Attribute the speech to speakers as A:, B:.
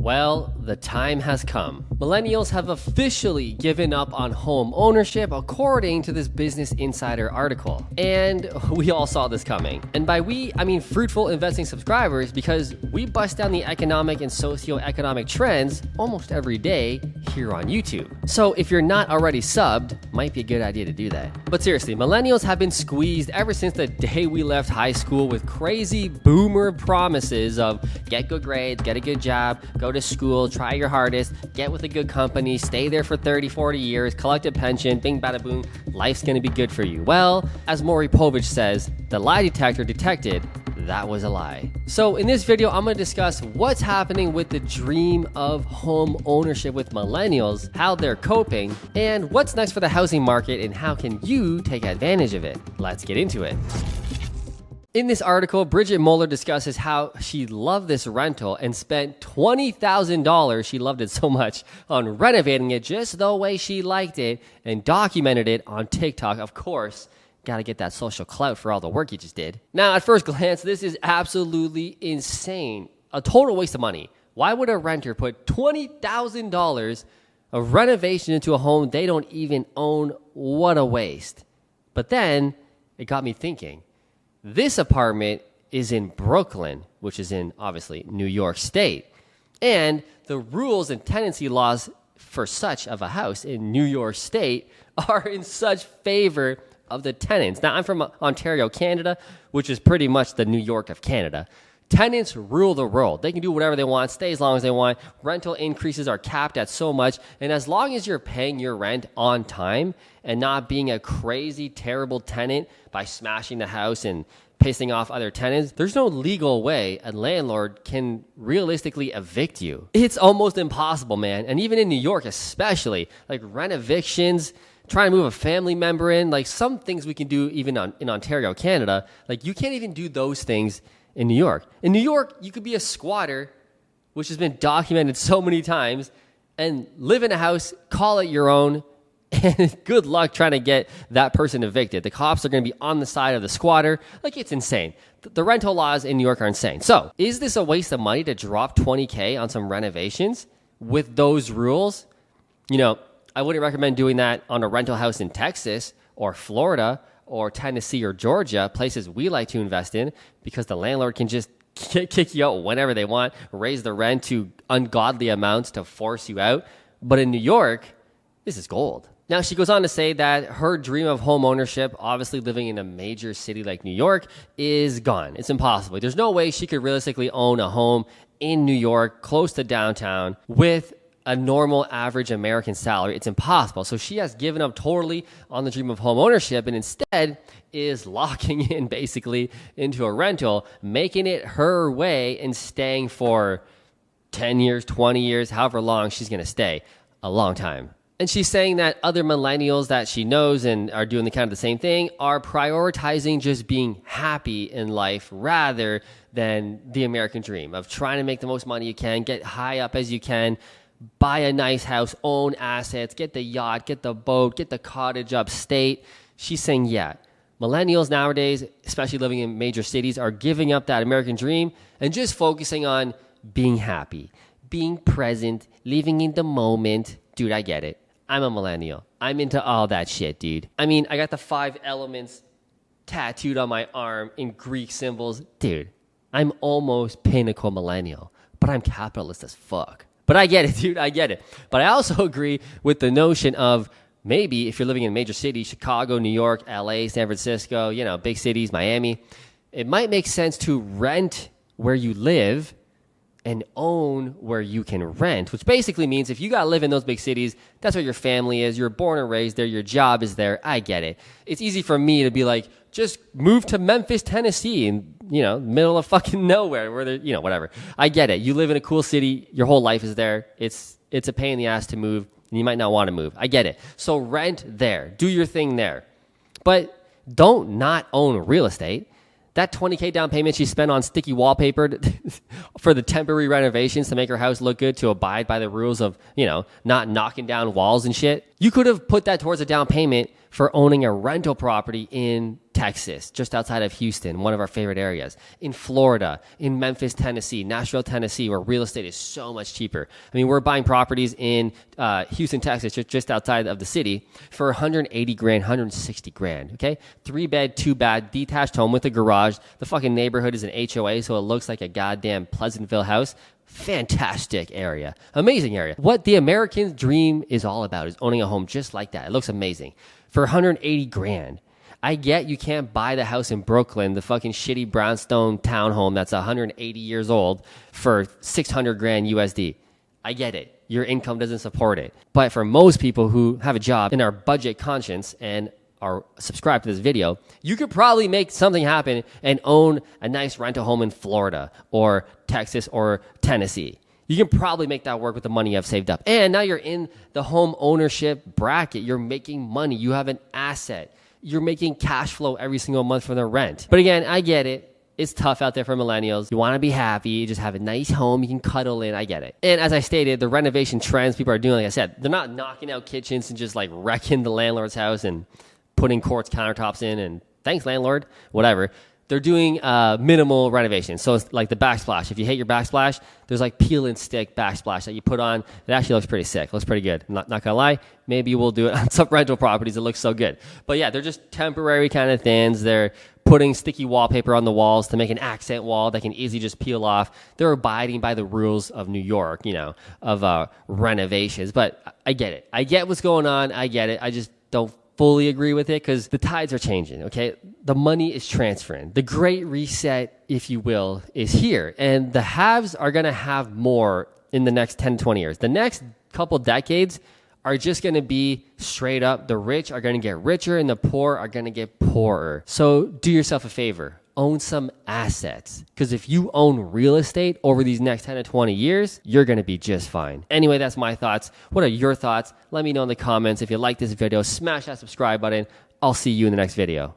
A: Well, the time has come. Millennials have officially given up on home ownership according to this Business Insider article. And we all saw this coming. And by we, I mean fruitful investing subscribers, because we bust down the economic and socioeconomic trends almost every day here on YouTube. So if you're not already subbed, might be a good idea to do that. But seriously, millennials have been squeezed ever since the day we left high school with crazy boomer promises of get good grades, get a good job, go to school, try your hardest, get with a good company, stay there for 30, 40 years, collect a pension, bing bada boom, life's gonna be good for you. Well, as Maury Povich says, the lie detector detected that was a lie. So in this video, I'm gonna discuss what's happening with the dream of home ownership with millennials, how they're coping, and what's next for the housing market and how can you take advantage of it. Let's get into it. In this article, Bridget Moeller discusses how she loved this rental and spent $20,000, she loved it so much, on renovating it just the way she liked it and documented it on TikTok. Of course, gotta get that social clout for all the work you just did. Now, at first glance, this is absolutely insane. A total waste of money. Why would a renter put $20,000 of renovation into a home they don't even own? What a waste. But then, it got me thinking. This apartment is in Brooklyn, which is in, obviously, New York State. And the rules and tenancy laws for such of a house in New York State are in such favor of the tenants. Now, I'm from Ontario, Canada, which is pretty much the New York of Canada. Tenants rule the world. They can do whatever they want, stay as long as they want. Rental increases are capped at so much. And as long as you're paying your rent on time and not being a crazy, terrible tenant by smashing the house and pissing off other tenants, there's no legal way a landlord can realistically evict you. It's almost impossible, man. And even in New York especially, like rent evictions, trying to move a family member in, like some things we can do even in Ontario, Canada, like you can't even do those things in New York. In New York, you could be a squatter, which has been documented so many times, and live in a house, call it your own, and good luck trying to get that person evicted. The cops are going to be on the side of the squatter. Like, it's insane. The rental laws in New York are insane. So, is this a waste of money to drop $20K on some renovations with those rules? You know, I wouldn't recommend doing that on a rental house in Texas or Florida or Tennessee or Georgia, places we like to invest in, because the landlord can just kick you out whenever they want, raise the rent to ungodly amounts to force you out. But in New York, this is gold. Now, she goes on to say that her dream of home ownership, obviously living in a major city like New York, is gone. It's impossible. There's no way she could realistically own a home in New York, close to downtown, with a normal average American salary. It's impossible. So she has given up totally on the dream of home ownership and instead is locking in basically into a rental, making it her way and staying for 10 years, 20 years, however long she's going to stay. A long time. And she's saying that other millennials that she knows and are doing the kind of the same thing are prioritizing just being happy in life rather than the American dream of trying to make the most money you can, get high up as you can, buy a nice house, own assets, get the yacht, get the boat, get the cottage upstate. She's saying, yeah, millennials nowadays, especially living in major cities, are giving up that American dream and just focusing on being happy, being present, living in the moment. Dude, I get it. I'm a millennial. I'm into all that shit, dude. I mean, I got the 5 elements tattooed on my arm in Greek symbols. Dude, I'm almost pinnacle millennial, but I'm capitalist as fuck. But I get it, dude. I get it. But I also agree with the notion of maybe if you're living in a major city, Chicago, New York, LA, San Francisco, you know, big cities, Miami, it might make sense to rent where you live and own where you can rent, which basically means if you got to live in those big cities, that's where your family is. You're born and raised there. Your job is there. I get it. It's easy for me to be like, just move to Memphis, Tennessee, and, you know, middle of fucking nowhere where there, you know, whatever. I get it. You live in a cool city. Your whole life is there. It's a pain in the ass to move, and you might not want to move. I get it. So rent there. Do your thing there. But don't not own real estate. That $20K down payment she spent on sticky wallpaper for the temporary renovations to make her house look good, to abide by the rules of, you know, not knocking down walls and shit. You could have put that towards a down payment for owning a rental property in Texas, just outside of Houston, one of our favorite areas, in Florida, in Memphis, Tennessee, Nashville, Tennessee, where real estate is so much cheaper. I mean, we're buying properties in Houston, Texas, just outside of the city for 180 grand, 160 grand, okay? 3-bed, 2-bath, detached home with a garage. The fucking neighborhood is an HOA, so it looks like a goddamn Pleasantville house. Fantastic area. Amazing area. What the American dream is all about is owning a home just like that. It looks amazing. For 180 grand. I get you can't buy the house in Brooklyn, the fucking shitty brownstone townhome that's 180 years old for 600 grand USD. I get it. Your income doesn't support it. But for most people who have a job and are budget conscious and are subscribed to this video, you could probably make something happen and own a nice rental home in Florida or Texas or Tennessee. You can probably make that work with the money you have saved up. And now you're in the home ownership bracket. You're making money. You have an asset. You're making cash flow every single month from the rent. But again, I get it. It's tough out there for millennials. You want to be happy. You just have a nice home you can cuddle in. I get it. And as I stated, the renovation trends people are doing, like I said, they're not knocking out kitchens and just like wrecking the landlord's house and putting quartz countertops in and thanks, landlord, whatever. They're doing minimal renovations. So it's like the backsplash. If you hate your backsplash, there's like peel and stick backsplash that you put on. It actually looks pretty sick. Looks pretty good. I'm not going to lie. Maybe we'll do it on some rental properties. It looks so good. But yeah, they're just temporary kind of things. They're putting sticky wallpaper on the walls to make an accent wall that can easily just peel off. They're abiding by the rules of New York, you know, of renovations. But I get it. I get what's going on. I get it. I just don't fully agree with it because the tides are changing, okay? The money is transferring. The great reset, if you will, is here. And the haves are going to have more in the next 10, 20 years. The next couple decades are just going to be straight up. The rich are going to get richer and the poor are going to get poorer. So do yourself a favor. Own some assets. Because if you own real estate over these next 10 to 20 years, you're going to be just fine. Anyway, that's my thoughts. What are your thoughts? Let me know in the comments. If you like this video, smash that subscribe button. I'll see you in the next video.